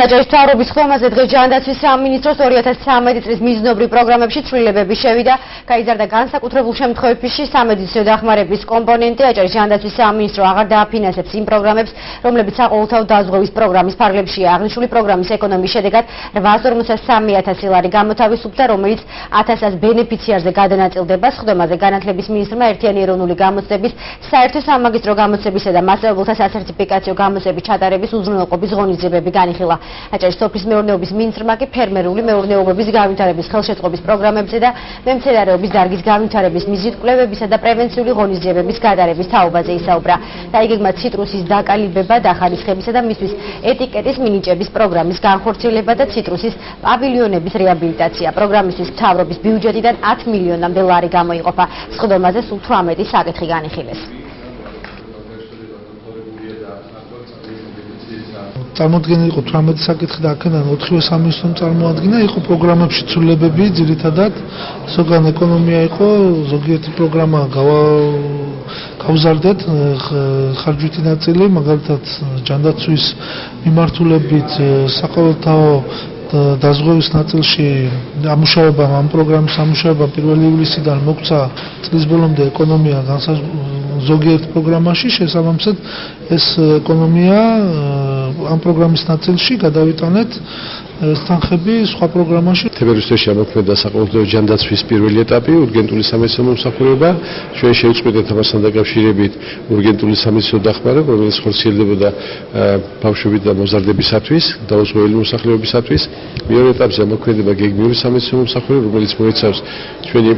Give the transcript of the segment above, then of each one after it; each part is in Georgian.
საჯარის მთავრობის ხომაზე დღეს ჯანდაცვის სამინისტროს 2013 წლის მიზნობრივ პროგრამებში ცვლილებები შევიდა. გაიზარდა განსაკუთრებულ შემთხვევებში სამედიცინო დახმარების კომპონენტი. აჭარის ჯანდაცვის სამინისტრო აღარ დააფინანსებს იმ პროგრამებს, რომლებიც საყოველთაო დაზღვევის პროგრამის ფარგლებშია. აღნიშნული პროგრამის ეკონომიის შედეგად 853,000 ლარი გამოთავისუფლდა, რომელიც 1000 ბენეფიციარზე გადანაწილდება. სხდომაზე განათლების მინისტრმა ერთიანი ეროვნული გამოცდების, საერთო სამაგისტრო გამოცდებისა და მასწავლებელთა სასერტიფიკაციო გამოცდების ჩატარების უზრუნველყოფის ღონისძიებები განიხილა. აჭარის სოფლის მეურნეობის მინისტრმა კი ფერმერული მეურნეობების განვითარების ხელშეწყობის პროგრამებზე და მემცენარეობის დარგის განვითარების მიზნით კვლევებისა და პრევენციული ღონისძიებების გადარების თაობაზე ისაუბრა. დაიგეგმა ციტრუსის დაკალიბება, დახარისხებისა და მისთვის ეტიკეტის მინიჭების პროგრამის განხორციელება და ციტრუსის პავილიონების რეაბილიტაცია. პროგრამისთვის მთავრობის ბიუჯეტიდან 10 მილიონამდე ლარი გამოიყოფა. სხდომაზე სულ 18 საკითხი განიხილეს. წარმოადგენილი იყო 18 საკითხი და აქედან 4-ვე სამინისტრომ წარმოადგინა, იყო პროგრამებში ცვლილებები, ძირითადად ზოგან ეკონომია იყო, ზოგიერთი პროგრამა გავზარდეთ ხარჯვითი ნაწილი, მაგალითად ჯანდაცვის მიმართულებით საყოველთაო დაზღვევის ნაწილში ამუშავებამ ამ პროგრამის ამუშავებამ 1 ივლისიდან მოგვცა წლის ბოლომდე ეკონომია ზოგიერთ პროგრამაში, შესაბამისად ეს ეკონომია ამ პროგრამის ნაწილში გადავიტანეთ თანხები სხვა პროგრამაში. თებერვლის თვეში ამოქმედა საყოველთაო ჯანდაცვის პირველი ეტაპი, ურგენტული სამედიცინო მომსახურება. ჩვენ შევწყვეტეთ ამასთან დაკავშირებით ურგენტული სამედიცინო დახმარება, რომელიც ხორციელდებოდა ბავშვებით და მოზარდებისათვის, დაუზღვეველი მოსახლეობისათვის. მეორე ეტაპზე ამოქმედება გეგმიური სამედიცინო მომსახურება, რომელიც მოიცავს ჩვენი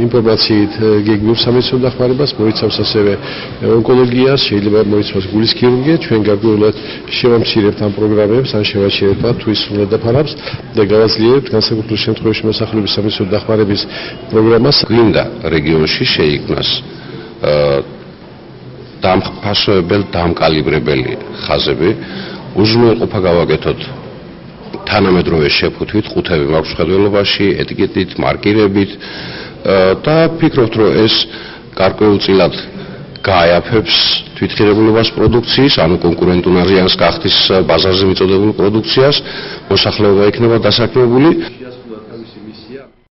ინფორმაციით გეგმიურ სამედიცინო დახმარებას, მოიცავს ასევე ონკოლოგიას, შეიძლება მოიცავს გულის ქირურგია. ჩვენ გარკვეულად შევამცირებთ ამ პროგრამებს, ან შევაჩერებთ თუ ის უნდა დაფარავს და გავაძლიერებთ განსაკუთრებულ შემთხვევაში მოსახლეობის სამედიცინო დახმარების პროგრამას. გვინდა რეგიონში შეიქმნას დამხმარებელი, დამკალიბრებელი ხაზები, უზრუნველყოფა გავაკეთოთ თანამედროვე შეფუთვით, ყუთები მაქვს მხედველობაში, ეტიკეტით, მარკირებით და ვფიქრობთ, რომ ეს გარკვეულწილად გააიაფებს თვითღირებულებას პროდუქციის, ანუ კონკურენტულ არიანს გახდის ბაზარზე მიწოდებულ პროდუქციას, მოსახლეობა იქნება დასაქმებული.